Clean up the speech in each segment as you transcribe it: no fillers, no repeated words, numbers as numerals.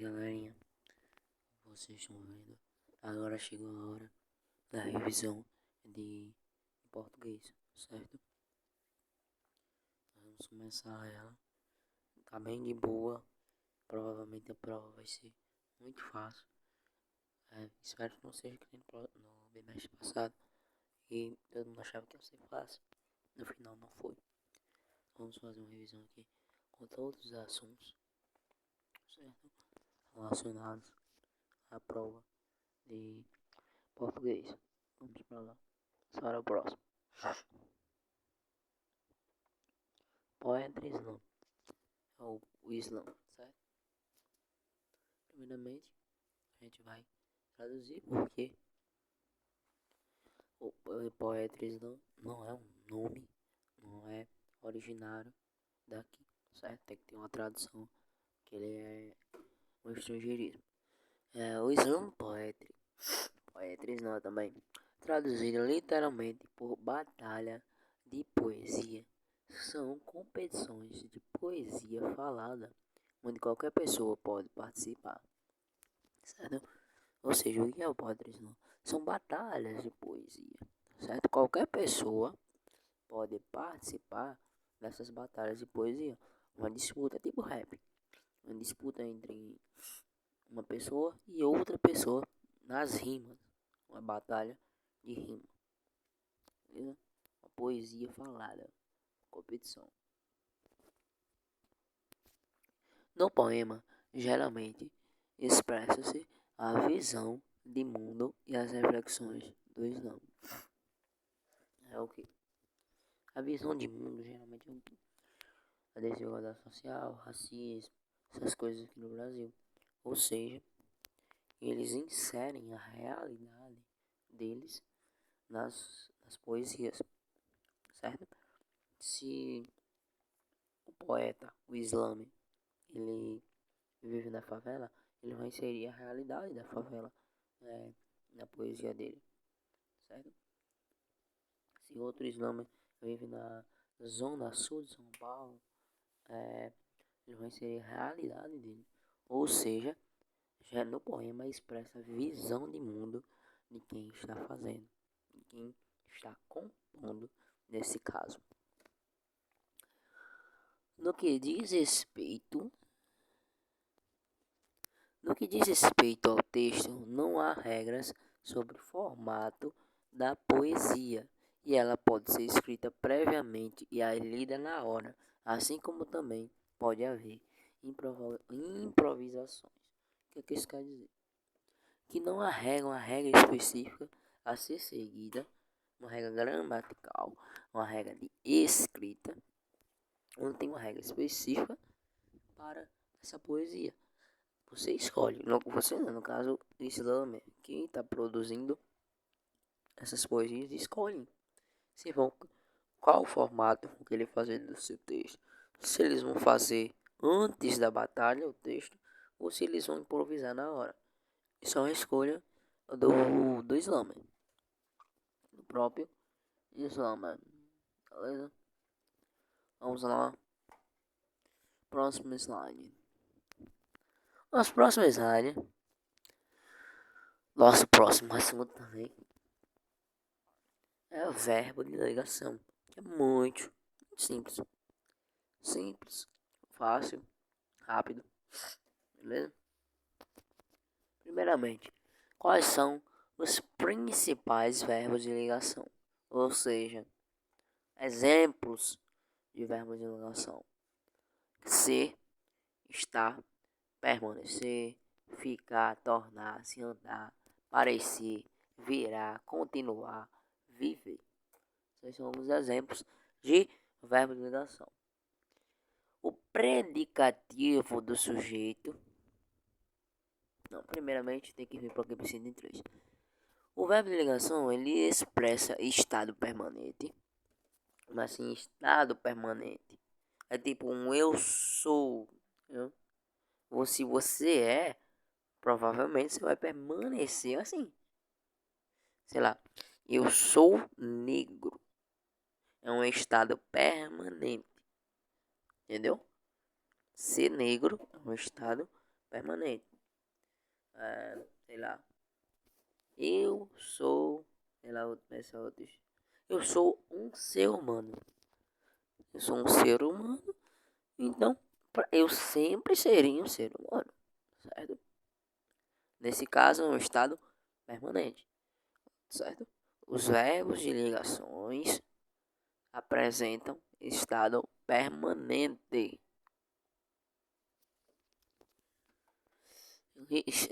galerinha, vocês estão vendo? Agora chegou a hora da revisão de português, certo? Vamos começar ela. Tá bem de boa. Provavelmente a prova vai ser muito fácil. Espero que não seja que nem no bimestre passado e todo mundo achava que ia ser fácil. No final não foi. Vamos fazer uma revisão aqui com todos os assuntos, certo? Relacionados à prova de português. Vamos pra lá. Para o próximo. Poetry Slam. Ou o Slam, certo? Primeiramente, a gente vai traduzir porque o Poetry Slam não é um nome, não é originário daqui, certo? Tem que ter uma tradução, que ele é um estrangeirismo. O Slam Poetry. Poetry Slam também. Traduzido literalmente por batalha de poesia. São competições de poesia falada, onde qualquer pessoa pode participar, certo? Ou seja, o que é o Poetry Slam? São batalhas de poesia, certo? Qualquer pessoa pode participar dessas batalhas de poesia. Uma disputa tipo rap. Uma disputa entre uma pessoa e outra pessoa nas rimas. Uma batalha de rima. Beleza? Uma poesia falada. Competição. No poema, geralmente, expressa-se a visão de mundo e as reflexões do Islã. É o que? A visão de mundo geralmente é o que? A desigualdade social, racismo, essas coisas aqui no Brasil. Ou seja, eles inserem a realidade deles nas poesias, certo? Se o poeta, o Islã, ele vive na favela, ele vai inserir a realidade da favela na poesia dele, certo? Se outro Islã vive na zona sul de São Paulo, ele vai inserir a realidade dele. Ou seja, já no poema expressa a visão de mundo de quem está fazendo, de quem está compondo nesse caso. No que diz respeito ao texto, não há regras sobre o formato da poesia, e ela pode ser escrita previamente e aí lida na hora, assim como também pode haver improvisações. O que isso quer dizer? Que não há uma regra específica a ser seguida, uma regra gramatical, uma regra de escrita, não tem uma regra específica para essa poesia. Você escolhe, no caso, o Islã, quem está produzindo essas poesias, escolhem se vão, qual o formato que ele fazer do seu texto. Se eles vão fazer antes da batalha o texto, ou se eles vão improvisar na hora. Isso é uma escolha do Islã, do próprio Islã, beleza? Vamos lá. Próximo slide. Nosso próximo slide. Nosso próximo assunto também é o verbo de ligação, que é muito simples. Simples, fácil, rápido. Beleza? Primeiramente, quais são os principais verbos de ligação? Ou seja, exemplos de verbos de ligação: ser, estar, permanecer, ficar, tornar-se, andar, parecer, virar, continuar, viver. Esses são alguns exemplos de verbo de ligação. O predicativo do sujeito. Não, primeiramente tem que vir para o que precisa em três. O verbo de ligação, ele expressa estado permanente. Mas assim, estado permanente é tipo um eu sou. Né? Ou se você é, provavelmente você vai permanecer assim. Sei lá, eu sou negro. É um estado permanente. Entendeu? Ser negro é um estado permanente. Sei lá. Eu sou. Sei lá, outros. Eu sou um ser humano. Eu sou um ser humano. Então, eu sempre seria um ser humano. Certo? Nesse caso, é um estado permanente. Certo? Os verbos de ligações apresentam estado permanente.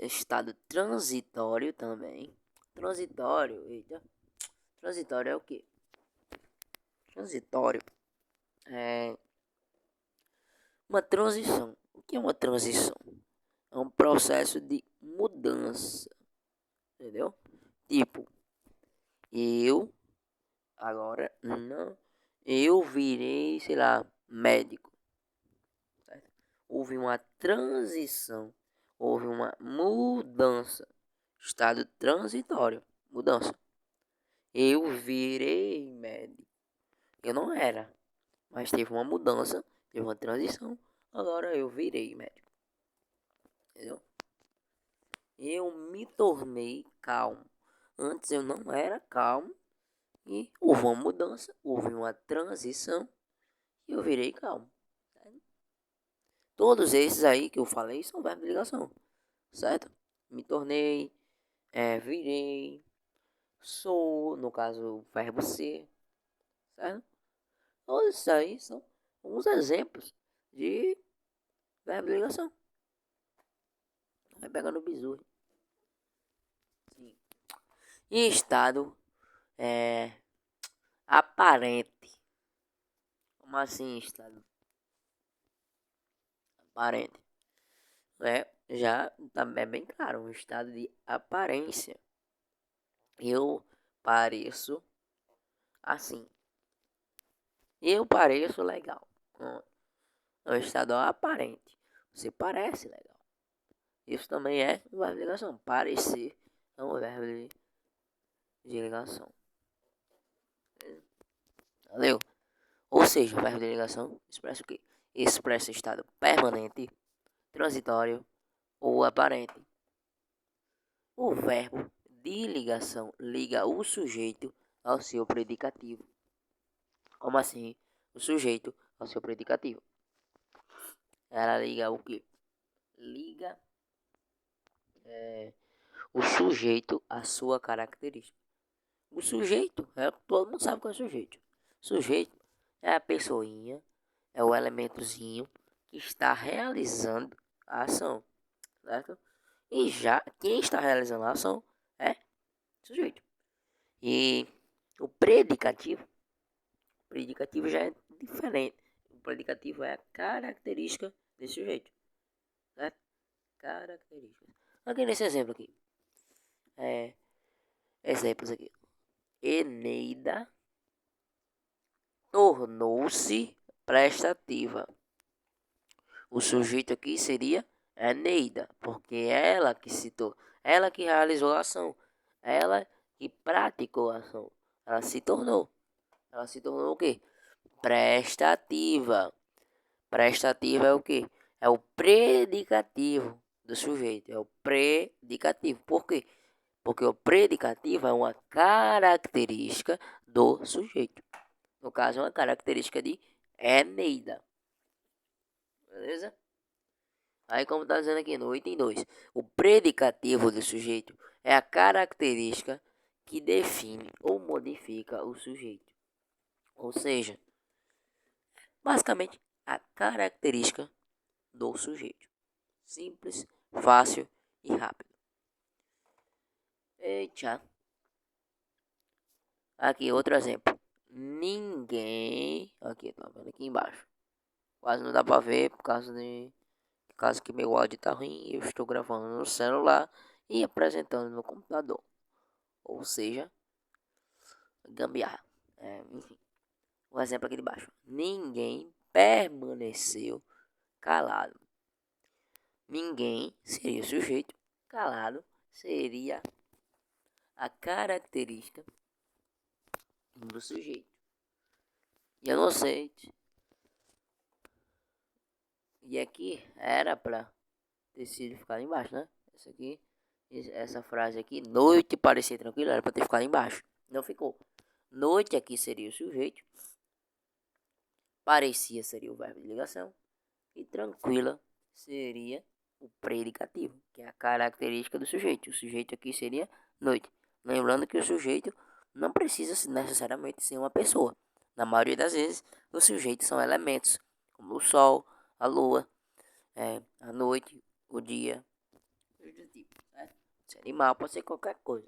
Estado transitório também. Transitório, eita. Transitório é o quê? Transitório é uma transição. O que é uma transição? É um processo de mudança. Entendeu? Tipo, eu agora não. Eu virei, sei lá, médico. Certo? Houve uma transição. Houve uma mudança. Estado transitório. Mudança. Eu virei médico. Eu não era. Mas teve uma mudança. Teve uma transição. Agora eu virei médico. Entendeu? Eu me tornei calmo. Antes eu não era calmo. E houve uma mudança. Houve uma transição. E eu virei calmo. Todos esses aí que eu falei são verbos de ligação. Certo? Me tornei. Virei. Sou. No caso, o verbo ser. Certo? Todos esses aí são alguns exemplos de verbo de ligação. Vai pegar no bizu. Sim. E estado aparente. Como assim, estado aparente? Já também é bem claro, um estado de aparência. Eu pareço assim. Eu pareço legal. É um estado aparente. Você parece legal. Isso também é um verbo de ligação. Parecer é um verbo de ligação. Valeu? Ou seja, o verbo de ligação expressa o quê? Expressa estado permanente, transitório ou aparente. O verbo de ligação liga o sujeito ao seu predicativo. Como assim? O sujeito ao seu predicativo. Ela liga o quê? Liga o sujeito à sua característica. O sujeito, todo mundo sabe qual é o sujeito. Sujeito é a pessoinha, é o elementozinho que está realizando a ação, certo? E já quem está realizando a ação é sujeito. E o predicativo já é diferente. O predicativo é a característica desse sujeito, certo? Característica. Aqui nesse exemplo aqui, exemplos aqui. Eneida tornou-se prestativa. O sujeito aqui seria Eneida, porque ela que citou, ela que realizou a ação, ela que praticou a ação. Ela se tornou. Ela se tornou o quê? Prestativa. Prestativa é o quê? É o predicativo do sujeito. É o predicativo. Por quê? Porque o predicativo é uma característica do sujeito. No caso, é uma característica de Eneida. Beleza? Aí, como está dizendo aqui no item 2, o predicativo do sujeito é a característica que define ou modifica o sujeito. Ou seja, basicamente, a característica do sujeito. Simples, fácil e rápido. Eita. Aqui, outro exemplo. Ninguém... Aqui, tá vendo aqui embaixo. Quase não dá pra ver por causa que meu áudio tá ruim. Eu estou gravando no celular e apresentando no computador. Ou seja, gambiarra. Enfim. O exemplo aqui de baixo. Ninguém permaneceu calado. Ninguém seria o sujeito. Calado seria a característica do sujeito. E eu não sei. E aqui era pra ter sido ficado embaixo, né? Essa frase aqui, noite parecia tranquila, era pra ter ficado embaixo. Não ficou. Noite aqui seria o sujeito. Parecia seria o verbo de ligação. E tranquila seria o predicativo, que é a característica do sujeito. O sujeito aqui seria noite. Lembrando que o sujeito não precisa necessariamente ser uma pessoa. Na maioria das vezes, os sujeitos são elementos, como o sol, a lua, a noite, o dia, coisas do tipo, certo? Se animal pode ser qualquer coisa.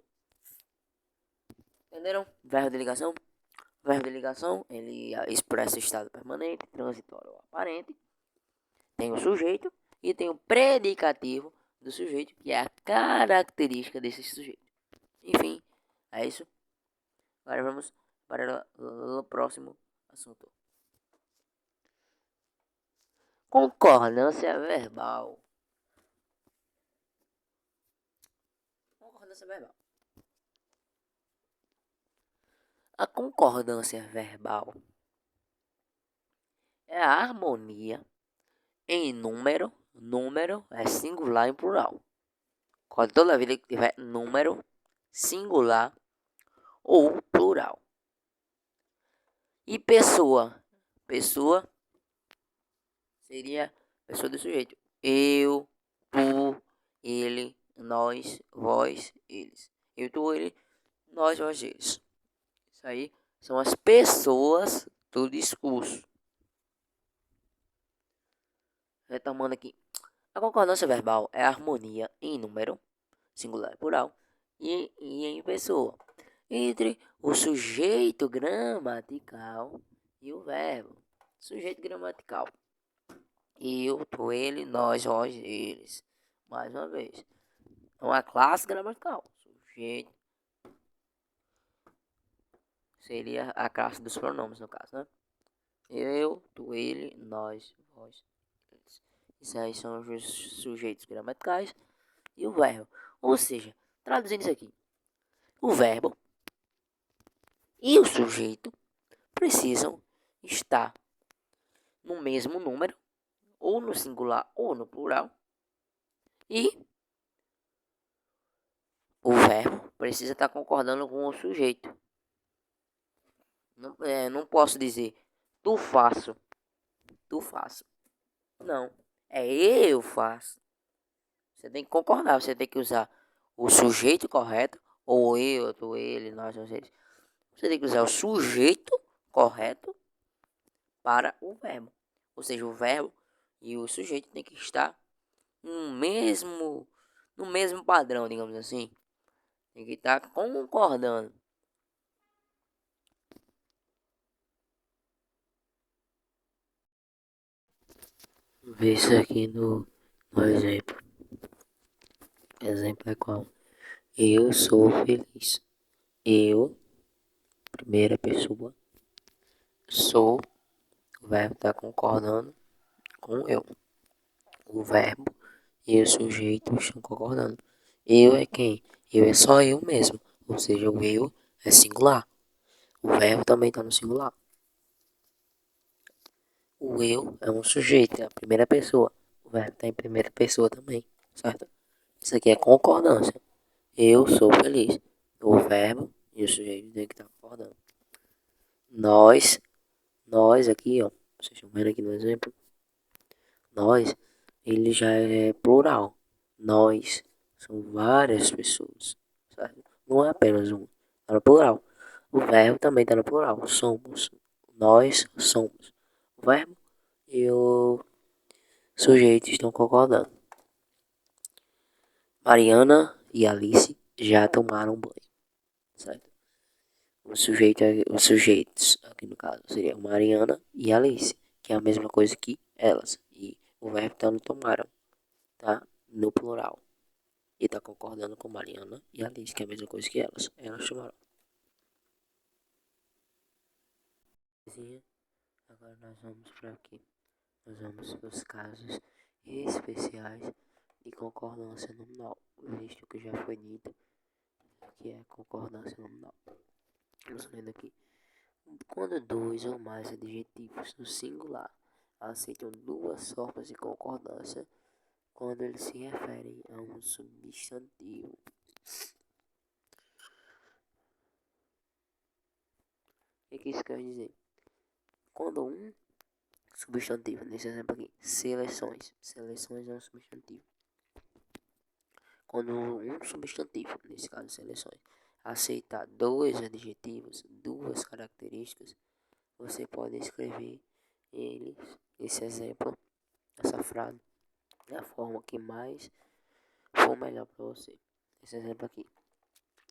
Entenderam? Verbo de ligação. Verbo de ligação, ele expressa o estado permanente, transitório ou aparente. Tem o sujeito e tem o predicativo do sujeito, que é a característica desse sujeito. Enfim, é isso. Agora vamos para o próximo assunto. Concordância verbal. Concordância verbal. A concordância verbal é a harmonia em número. Número é singular em plural. Quando toda vida que tiver número singular ou plural. E pessoa. Pessoa seria pessoa do sujeito. Eu, tu, ele, nós, vós, eles. Eu, tu, ele, nós, vós, eles. Isso aí são as pessoas do discurso. Retomando aqui. A concordância verbal é a harmonia em número, singular e plural, e em pessoa, entre o sujeito gramatical e o verbo. Sujeito gramatical. Eu, tu, ele, nós, vós, eles. Mais uma vez. É uma classe gramatical. Sujeito seria a classe dos pronomes, no caso, né? Eu, tu, ele, nós, vós, eles. Isso aí são os sujeitos gramaticais e o verbo. Ou seja, traduzindo isso aqui, o verbo e o sujeito precisam estar no mesmo número, ou no singular ou no plural, e o verbo precisa estar concordando com o sujeito. Não posso dizer tu faço, tu faço. Não, é eu faço. Você tem que concordar, você tem que usar o sujeito correto, ou eu, tu, ele, nós, vocês. Você tem que usar o sujeito correto para o verbo. Ou seja, o verbo e o sujeito tem que estar no mesmo padrão, digamos assim. Tem que estar concordando. Vê isso aqui no exemplo. Exemplo é qual? Eu sou feliz. Eu, primeira pessoa, sou. O verbo está concordando com eu. O verbo e o sujeito estão concordando. Eu é quem? Eu é só eu mesmo. Ou seja, o eu é singular. O verbo também está no singular. O eu é um sujeito, é a primeira pessoa. O verbo está em primeira pessoa também, certo? Isso aqui é concordância. Eu sou feliz. O verbo e o sujeito tem que estar concordando. Nós, nós aqui, ó. Vocês estão vendo aqui no exemplo? Nós, ele já é plural. Nós são várias pessoas, certo? Não é apenas um. Está no plural. O verbo também está no plural. Somos. Nós somos. O verbo e o sujeito estão concordando. Mariana e Alice já tomaram banho, certo? Os sujeitos, aqui no caso, seriam Mariana e Alice, que é a mesma coisa que elas. E o verbo tá no tomaram, tá? No plural. E tá concordando com Mariana e Alice, que é a mesma coisa que elas. Elas tomaram. Agora nós vamos para aqui. Nós vamos para os casos especiais de concordância nominal, visto que já foi dito que é concordância nominal. Vamos lendo aqui. Quando dois ou mais adjetivos no singular aceitam duas formas de concordância, quando eles se referem a um substantivo. O que isso quer dizer? Quando um substantivo, nesse exemplo aqui, seleções é um substantivo. Quando um substantivo, nesse caso seleções, aceitar dois adjetivos, duas características, você pode escrever eles, esse exemplo, essa frase, da forma que mais for melhor para você. Esse exemplo aqui.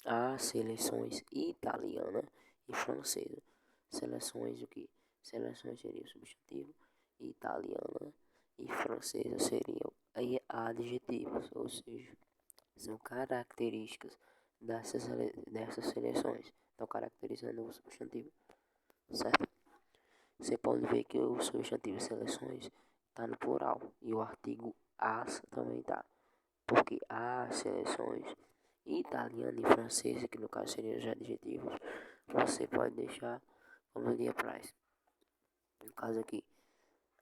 Há seleções italiana e francesa. Seleções o que? Seleções seria o substantivo, italiana e francesa seriam adjetivos, ou seja, são características dessas seleções. Estão caracterizando o substantivo, certo? Você pode ver que o substantivo seleções está no plural e o artigo as também está. Porque as seleções italiana e francesa, que no caso seriam os adjetivos, você pode deixar como lhe apraz. No caso aqui,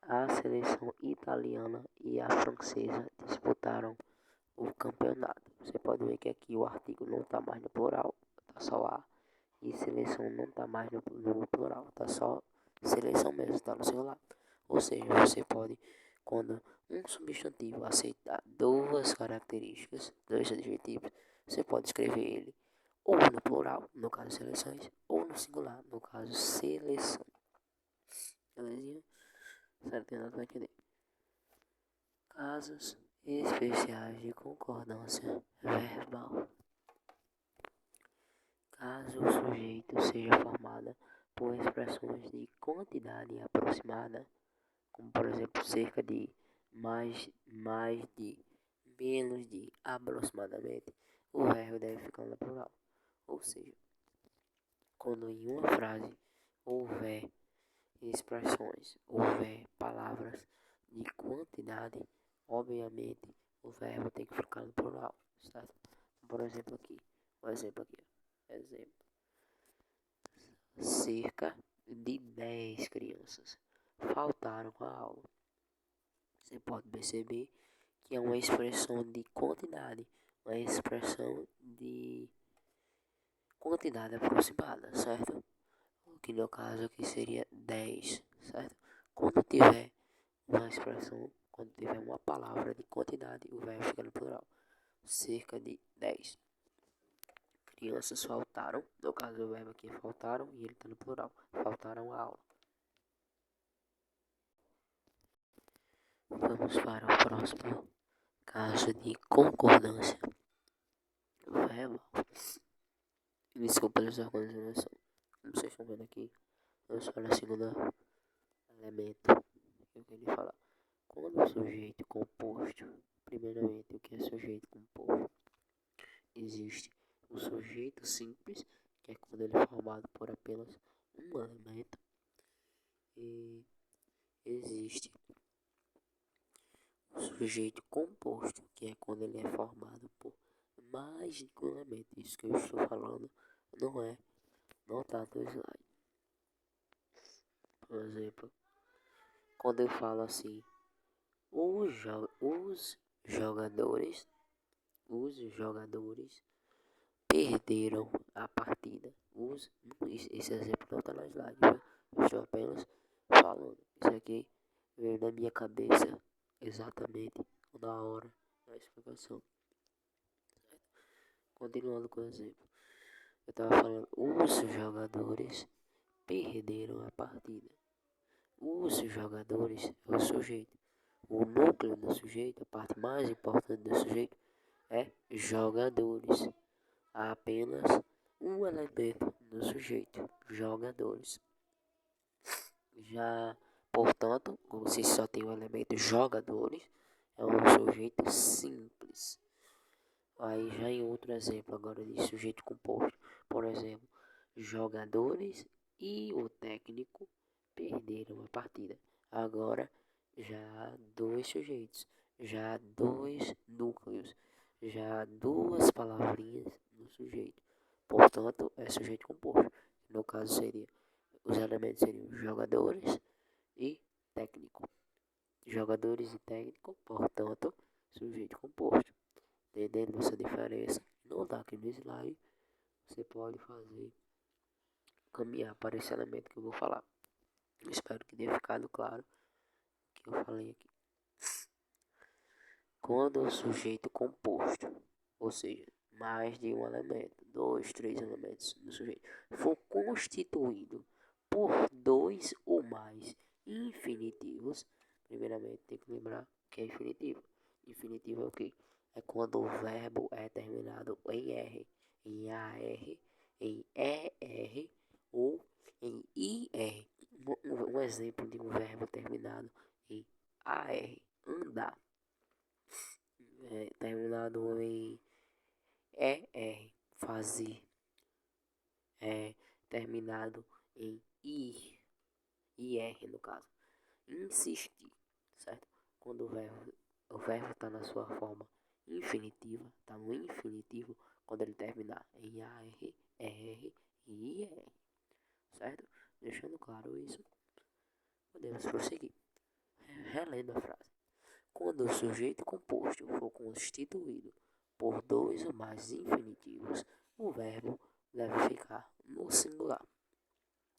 a seleção italiana e a francesa disputaram o campeonato. Você pode ver que aqui o artigo não está mais no plural, está só a, e seleção não está mais no plural, está só seleção mesmo, está no singular. Ou seja, você pode, quando um substantivo aceitar duas características, dois adjetivos, você pode escrever ele ou no plural, no caso seleções, ou no singular, no caso seleção. Belezinha? Certo? Não vai entender. Casos especiais de concordância verbal. Caso o sujeito seja formado por expressões de quantidade aproximada, como por exemplo cerca de, mais de, menos de, aproximadamente, o verbo deve ficar no plural. Ou seja, quando em uma frase houver expressões, houver palavras de quantidade, obviamente o verbo tem que ficar no plural, certo? Por exemplo aqui, exemplo. Cerca de 10 crianças faltaram à aula. Você pode perceber que é uma expressão de quantidade, uma expressão de quantidade aproximada, certo? Que no caso aqui seria 10, certo? Quando tiver uma expressão, quando tiver uma palavra de quantidade, o verbo fica no plural. Cerca de 10 crianças faltaram, no caso o verbo aqui é faltaram e ele está no plural, faltaram a aula. Vamos para o próximo caso de concordância verbal. Desculpa eles a continuação. Como vocês estão vendo aqui, vamos para o segundo elemento que eu queria falar. Quando o sujeito composto, primeiramente, o que é sujeito composto? Existe um sujeito simples, que é quando ele é formado por apenas um elemento, e existe o sujeito composto, que é quando ele é formado por mais de um elemento. Isso que eu estou falando não está no slide. Por exemplo, quando eu falo assim, os jogadores perderam a partida. Esse exemplo não está na slide, viu? Eu estou apenas falando. Isso aqui veio na minha cabeça exatamente na hora da explicação. Continuando com o exemplo. Eu estava falando, os jogadores perderam a partida. Os jogadores é o sujeito. O núcleo do sujeito, a parte mais importante do sujeito, é jogadores. Há apenas um elemento no sujeito, jogadores. Já, portanto, como se só tem o elemento jogadores, é um sujeito simples. Aí já em outro exemplo agora de sujeito composto, por exemplo, jogadores e o técnico perderam a partida. Agora já há dois sujeitos, já há dois núcleos, já há duas palavrinhas no sujeito. Portanto, é sujeito composto. No caso seria, os elementos seriam jogadores e técnico. Jogadores e técnico, portanto, sujeito composto. Entendendo essa diferença? Não dá aqui no slide. Você pode fazer, caminhar para esse elemento que eu vou falar. Eu espero que tenha ficado claro o que eu falei aqui. Quando o sujeito composto, ou seja, mais de um elemento, 2, 3 elementos do sujeito, for constituído por dois ou mais infinitivos, primeiramente tem que lembrar que é infinitivo. Infinitivo é o quê? É quando o verbo é terminado em R, em AR, em ER ou em IR. Um exemplo de um verbo terminado em AR, andar. Terminado em ER, fazer. Terminado em IR no caso. Insistir, certo? Quando o verbo está na sua forma infinitiva, está no infinitivo, quando ele terminar em AR, ER e IR, certo? Deixando claro isso, podemos prosseguir. Relendo a frase. Quando o sujeito composto for constituído por dois ou mais infinitivos, o verbo deve ficar no singular.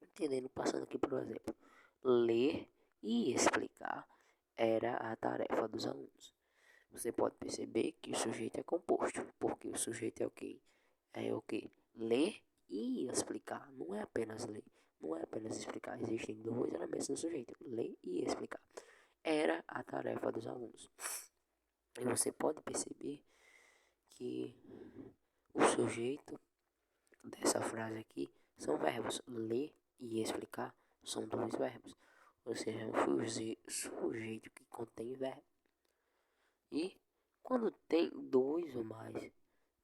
Entendendo, passando aqui por exemplo, ler e explicar era a tarefa dos alunos. Você pode perceber que o sujeito é composto, porque o sujeito é o quê? É o quê? Ler e explicar. Não é apenas ler, não é apenas explicar. Existem dois elementos no sujeito, ler e explicar. Era a tarefa dos alunos. E você pode perceber que o sujeito dessa frase aqui são verbos. Ler e explicar são dois verbos. Ou seja, um sujeito que contém verbo. E quando tem dois ou mais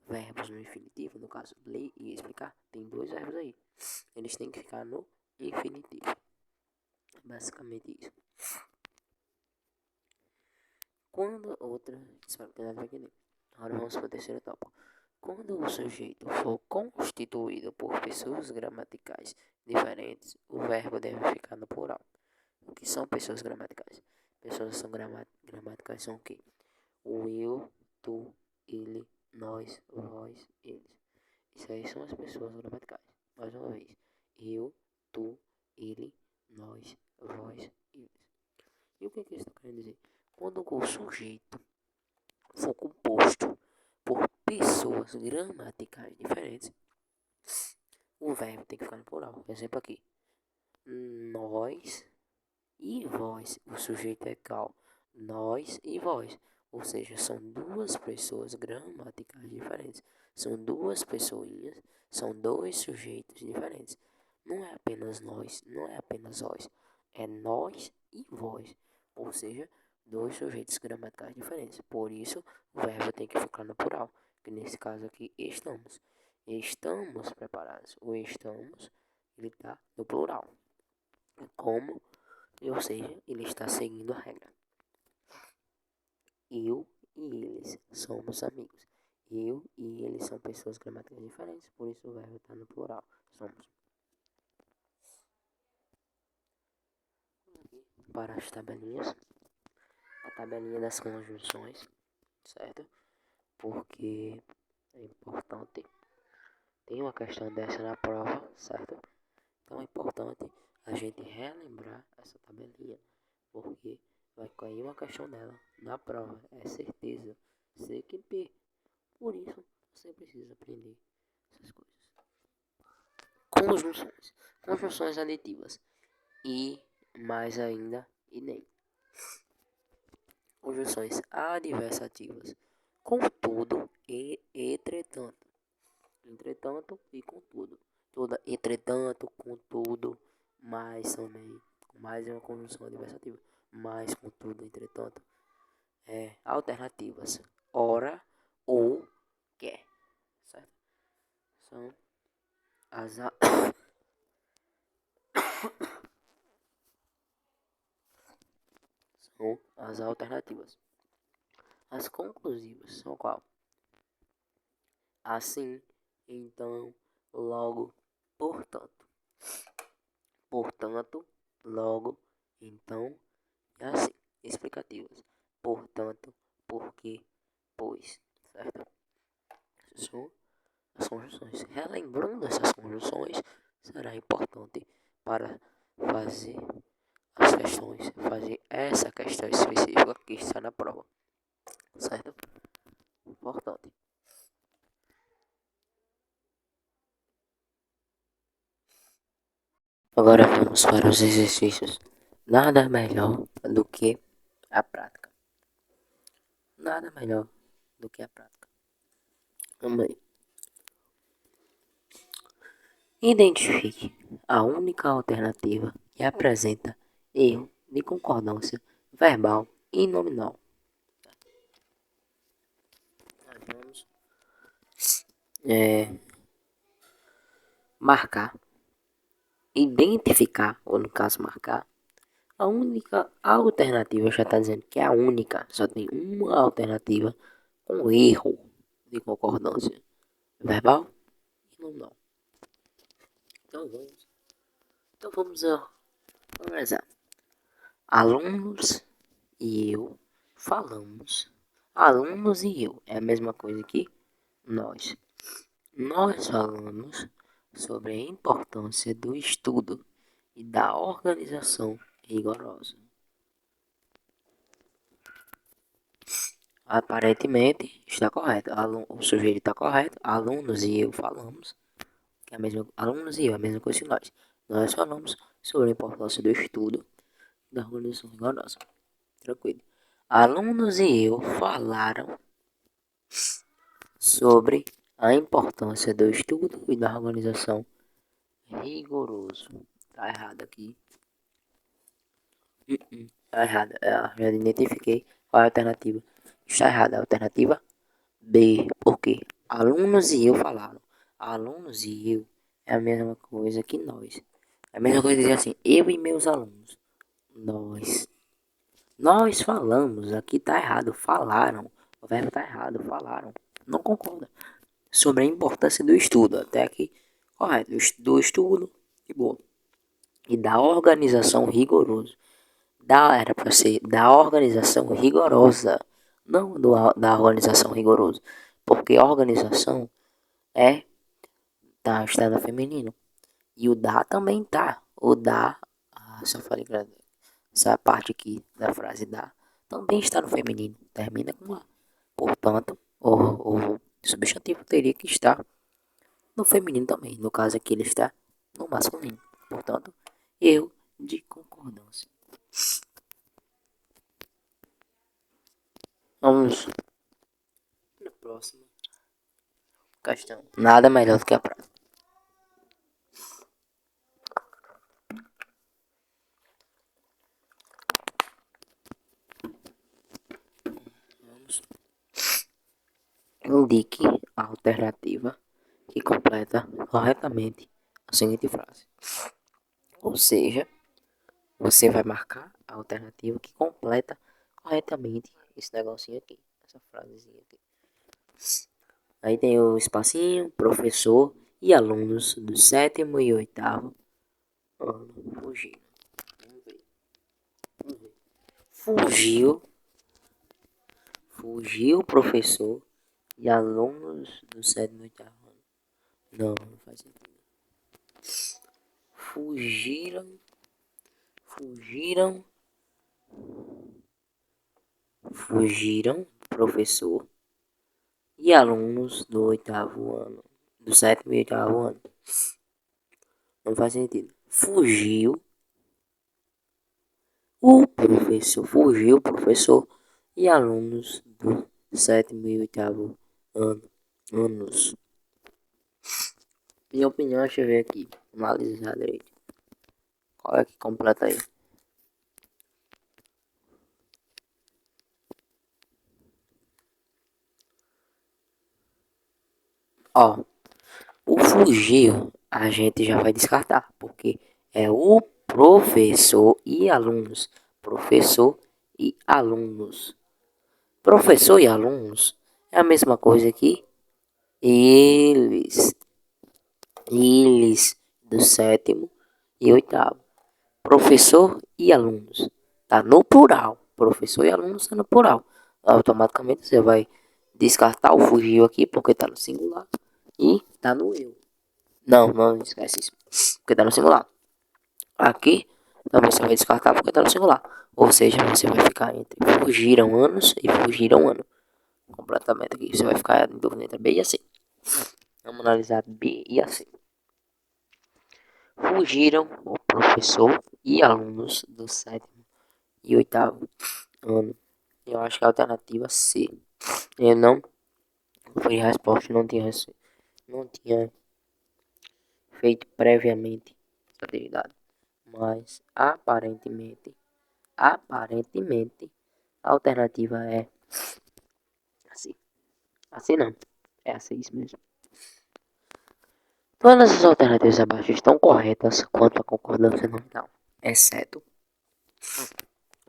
verbos no infinitivo, no caso, ler e explicar, tem dois verbos aí. Eles têm que ficar no infinitivo. Basicamente isso. Quando outra. Espero que nada vai entender. Agora vamos para o terceiro tópico. Quando o sujeito for constituído por pessoas gramaticais diferentes, o verbo deve ficar no plural. O que são pessoas gramaticais? Pessoas são gramaticais são o quê? O eu, tu, ele, nós, vós, eles. Isso aí são as pessoas gramaticais. Mais uma vez. Eu, tu, ele, nós, vós, eles. E o que isso está querendo dizer? Quando o sujeito for composto por pessoas gramaticais diferentes, o verbo tem que ficar no plural. Exemplo aqui. Nós e vós. O sujeito é qual? Nós e vós. Ou seja, são duas pessoas gramaticais diferentes. São duas pessoinhas, são dois sujeitos diferentes. Não é apenas nós, não é apenas vós. É nós e vós. Ou seja, dois sujeitos gramaticais diferentes. Por isso, o verbo tem que ficar no plural. Que nesse caso aqui, estamos. Estamos preparados. O estamos, ele está no plural. Como? Ou seja, ele está seguindo a regra. Eu e eles somos amigos. Eu e eles são pessoas gramaticais diferentes, por isso o verbo está no plural. Somos. Para as tabelinhas. A tabelinha das conjunções, certo? Porque é importante. Tem uma questão dessa na prova, certo? Então é importante a gente relembrar essa tabelinha, porque vai cair uma questão dela na prova, é certeza. CQP. Por isso, você precisa aprender essas coisas. Conjunções. Conjunções aditivas. E, mais ainda, e nem. Conjunções adversativas. Contudo e entretanto. Entretanto e contudo. Toda entretanto, contudo, mais também. Mais é uma conjunção adversativa. Mais, contudo, entretanto. Alternativas. Ora ou quer. Certo? São as são as alternativas. As conclusivas são qual? Assim, então, logo, portanto. Portanto, logo, então e assim. Explicativas. Portanto, porque, pois, certo? São as conjunções. Relembrando essas conjunções, será importante para fazer as questões, fazer essa questão específica que está na prova, certo? Importante. Agora vamos para os exercícios. Nada melhor do que a prática. Nada melhor do que a prática. Vamos aí. Identifique a única alternativa que apresenta erro de concordância verbal e nominal. Nós vamos marcar, identificar, ou no caso marcar, a única alternativa, já está dizendo que é a única, só tem uma alternativa com erro de concordância verbal e nominal. Então vamos analisar. Alunos e eu falamos. Alunos e eu é a mesma coisa que nós. Nós falamos sobre a importância do estudo e da organização rigorosa. Aparentemente está correto. O sujeito está correto. Alunos e eu falamos. Que é a mesma, alunos e eu é a mesma coisa que nós. Nós falamos sobre a importância do estudo e da organização rigorosa. Tranquilo. Alunos e eu falaram sobre a importância do estudo e da organização rigoroso. Tá errado aqui. Tá errado. Já identifiquei qual é a alternativa. Está errada. A alternativa B. Porque alunos e eu falaram. Alunos e eu é a mesma coisa que nós. É a mesma coisa dizer assim, eu e meus alunos. Nós falamos. Aqui tá errado. Falaram. O verbo tá errado. Falaram. Não concorda. Sobre a importância do estudo. Até aqui, correto. Do estudo, e boa. E da organização rigorosa. Era para ser da organização rigorosa. Não da organização rigorosa. Porque organização está no feminino. E o da também tá. O da, só falei essa parte aqui da frase da, também está no feminino. Termina com A. Portanto, o substantivo teria que estar no feminino também. No caso aqui ele está no masculino. Portanto, erro de concordância. Vamos na próxima questão. Nada melhor do que a prática. Indique a alternativa que completa corretamente a seguinte frase. Ou seja, você vai marcar a alternativa que completa corretamente esse negocinho aqui, essa frasezinha aqui. Aí tem o espacinho, professor e alunos do 7º e 8º ano fugiram. Vamos ver. Fugiu o professor e alunos do 7º e 8º ano. Não faz sentido. Fugiram professor e alunos do 8º ano, do 7º e 8º ano. Não faz sentido. Fugiu o professor e alunos do 7º e 8º anos. Minha opinião, deixa eu ver aqui, analisar direito. Qual é que completa aí? Ó, o fugiu a gente já vai descartar, porque é o professor e alunos. Professor e alunos. Professor e alunos é a mesma coisa que eles. Eles do 7º e 8º. Professor e alunos. Tá no plural. Professor e alunos tá no plural. automaticamente você vai descartar o fugiu aqui porque tá no singular e tá no eu. Não, não esquece isso. Porque tá no singular. Aqui também você vai descartar porque tá no singular. Ou seja, você vai ficar entre fugiram anos e fugiram ano. Completamente aqui. Você vai ficar em dúvida entre B e a C. Vamos analisar B e a C. Fugiram o professor e alunos do sétimo e oitavo ano. Eu acho que a alternativa C. Eu não foi resposta, não tinha feito previamente essa atividade. Mas aparentemente, a alternativa é assim. Assim não. É assim isso mesmo. Todas as alternativas abaixo estão corretas quanto à concordância nominal, exceto,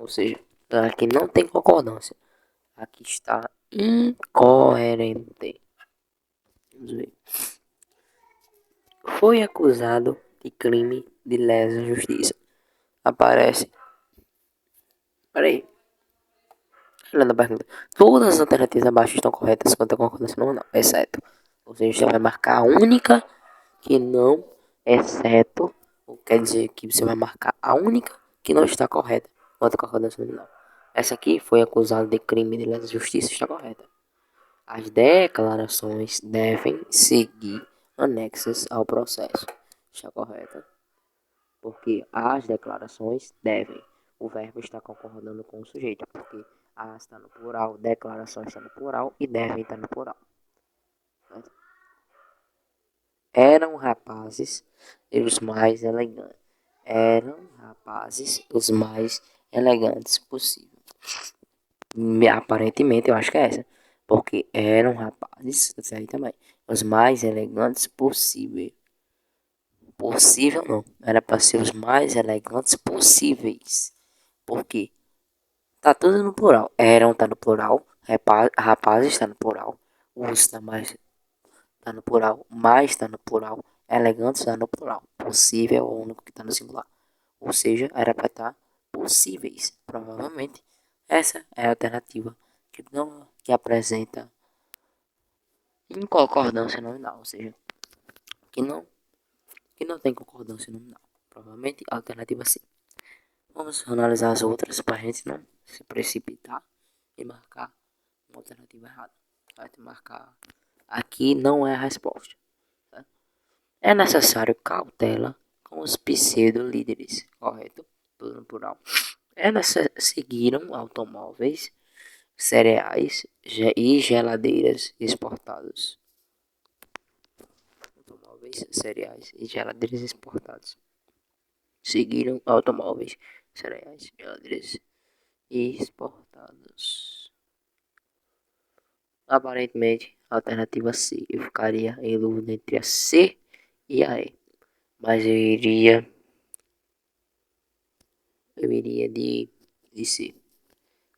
ou seja, aqui não tem concordância. Aqui está incoerente. Vamos ver. Foi acusado de crime de lesa justiça. Aparece. Peraí. Olhando a pergunta. Todas as alternativas abaixo estão corretas quanto à concordância nominal, exceto. Ou seja, você vai marcar a única que não, exceto. Quer dizer que você vai marcar a única que não está correta quanto à concordância nominal. Essa aqui foi acusada de crime de lesa justiça, está correta. As declarações devem seguir anexas ao processo. Está correta. Porque as declarações devem. O verbo está concordando com o sujeito. Porque a está no plural, declarações está no plural e devem estar no plural. Certo? Eram rapazes os mais elegantes. Eram rapazes os mais elegantes possível. Aparentemente, eu acho que é essa. Porque eram rapazes, isso aí também, os mais elegantes possível. Possível não. Era para ser os mais elegantes possíveis. Por quê? Tá tudo no plural. Eram tá no plural. Rapazes tá no plural. Os tá mais tá no plural. Mais tá no plural. Elegantes tá no plural. Possível é o único que tá no singular. Ou seja, era para estar possíveis. Provavelmente essa é a alternativa que não que apresenta inconcordância nominal, ou seja, que não tem concordância nominal. Provavelmente a alternativa C. Vamos analisar as outras para a gente não se precipitar e marcar uma alternativa errada. Vai marcar aqui não é a resposta. Tá? É necessário cautela com os pseudo-líderes, correto? Tudo no plural. Seguiram automóveis, cereais e geladeiras exportados. Automóveis, cereais e geladeiras exportados. Seguiram automóveis, cereais, geladeiras exportados. Aparentemente, a alternativa C. Eu ficaria em dúvida entre a C e a E. Mas eu iria de C.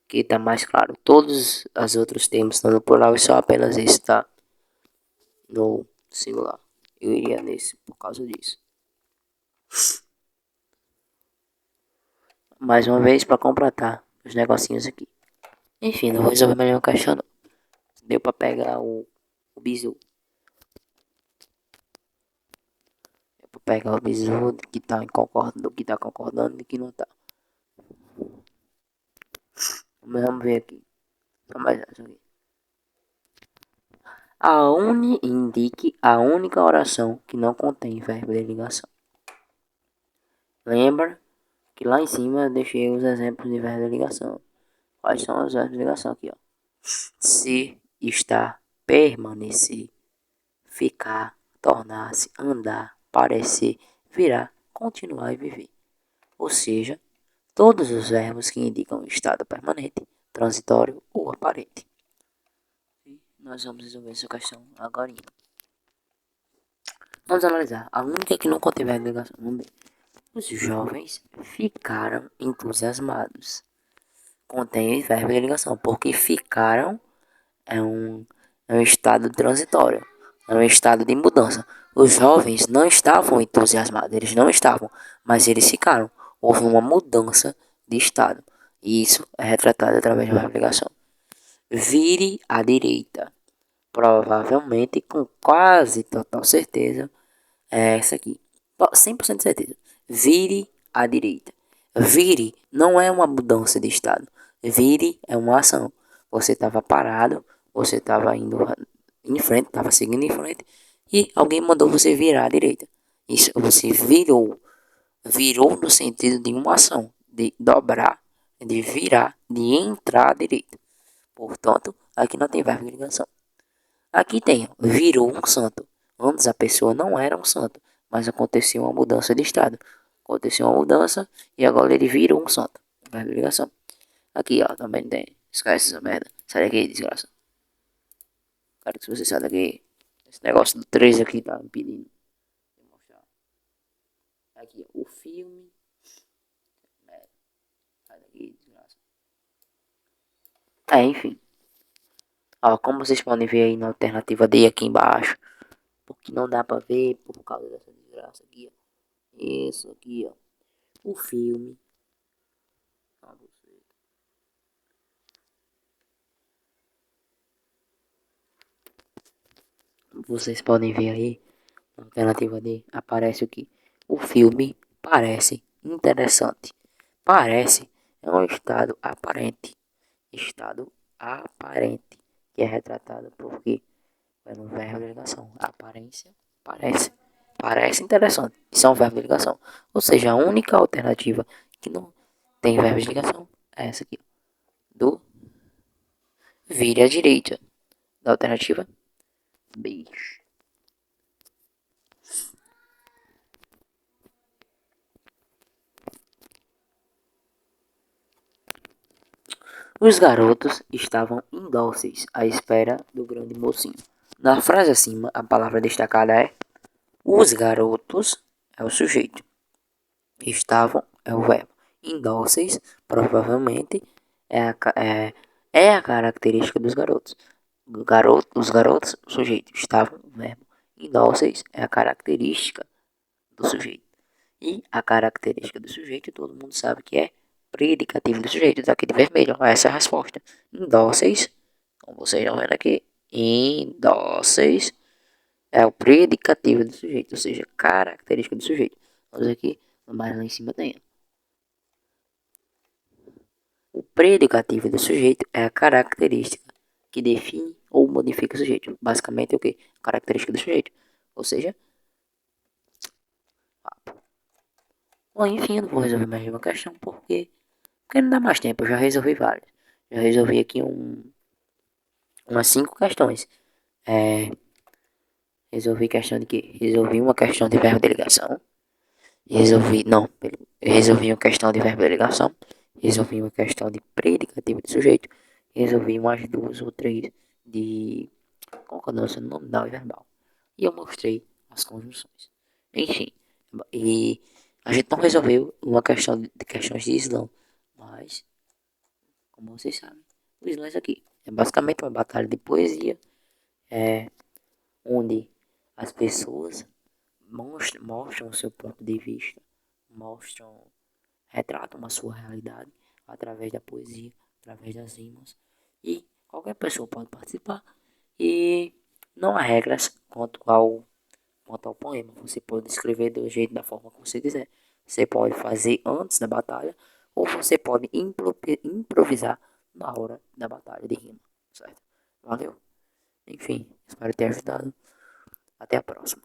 Que tá mais claro. Todos os outros termos estão no plural e só apenas esse está no singular. Eu iria nesse por causa disso. Mais uma vez para completar os negocinhos aqui. Enfim, não vou resolver mais nenhuma questão não. Deu para pegar o bizu. Deu para pegar o bizu que tá concordando, que tá concordando e que não tá. Vamos ver aqui. Só mais essa aqui. Indique a única oração que não contém verbo de ligação. Lembra que lá em cima eu deixei os exemplos de verbo de ligação. Quais são os verbos de ligação aqui, ó? Se, estar, permanecer, ficar, tornar-se, andar, parecer, virar, continuar e viver. Ou seja, todos os verbos que indicam estado permanente, transitório ou aparente. E nós vamos resolver essa questão agora. Vamos analisar. A única que não contém verbo de ligação. Vamos ver. Os jovens ficaram entusiasmados. Contém verbo de ligação, porque ficaram é um estado transitório, é um estado de mudança. Os jovens não estavam entusiasmados, eles não estavam, mas eles ficaram. Houve uma mudança de estado. E isso é retratado através de uma ligação. Vire à direita. Provavelmente, com quase total certeza, é essa aqui. 100% de certeza. Vire à direita. Vire não é uma mudança de estado. Vire é uma ação. Você estava parado, você estava indo em frente, estava seguindo em frente, e alguém mandou você virar à direita. Isso, você virou. Virou no sentido de uma ação, de dobrar, de virar, de entrar à direita. Portanto, aqui não tem verbo de ligação. Aqui tem, virou um santo. Antes a pessoa não era um santo, mas aconteceu uma mudança de estado. Aconteceu uma mudança e agora ele virou um santo. Verbo de ligação. Aqui, ó, também tem. Esquece essa merda. Sai daqui, desgraça. Cara, que se você sai daqui. Esse negócio do 3 aqui tá impedindo. Vou mostrar. Aqui, ó, o filme. Sai daqui, desgraça. Enfim. Ó, como vocês podem ver aí na alternativa D aqui embaixo. Porque não dá pra ver por causa dessa desgraça aqui, ó. Isso aqui, ó. O filme. Vocês podem ver aí, na alternativa D, aparece o que? O filme parece interessante. Parece é um estado aparente. Estado aparente. Que é retratado por quê? Pelo verbo de ligação. Aparência parece. Parece interessante. Isso é um verbo de ligação. Ou seja, a única alternativa que não tem verbo de ligação é essa aqui. Do vire à direita. Da alternativa B. Os garotos estavam indóceis à espera do grande mocinho. Na frase acima, a palavra destacada é os garotos é o sujeito. Estavam é o verbo. Indóceis, provavelmente, é a característica dos garotos. Os garotos, o sujeito. Estavam, o verbo. Indóceis é a característica do sujeito. E a característica do sujeito, todo mundo sabe que é predicativo do sujeito. Tá aqui de vermelho. Essa é a resposta. Indóceis, como vocês estão vendo aqui, indóceis é o predicativo do sujeito, ou seja, característica do sujeito. Vamos aqui, mais lá em cima tem. O predicativo do sujeito é a característica que define ou modifica o sujeito. Basicamente é o que? Característica do sujeito. Ou seja, bom, enfim, eu não vou resolver mais uma questão porque não dá mais tempo. Eu já resolvi várias. Já resolvi aqui umas 5 questões. Resolvi questão de quê? Resolvi uma questão de verbo de ligação. Resolvi, não, resolvi uma questão de verbo de ligação. Resolvi uma questão de predicativo de sujeito. Resolvi umas 2 ou 3 de concordância nominal e verbal. E eu mostrei as conjunções. Enfim, e a gente não resolveu uma questão de questões de Islã, mas, como vocês sabem, o Islã é isso aqui. É basicamente uma batalha de poesia, onde as pessoas mostram o seu ponto de vista, retratam a sua realidade através da poesia, através das rimas. E qualquer pessoa pode participar. E não há regras quanto ao poema. Você pode escrever do jeito, da forma que você quiser. Você pode fazer antes da batalha, ou você pode improvisar na hora da batalha de rima, certo? Valeu? Enfim, espero ter ajudado. Até a próxima.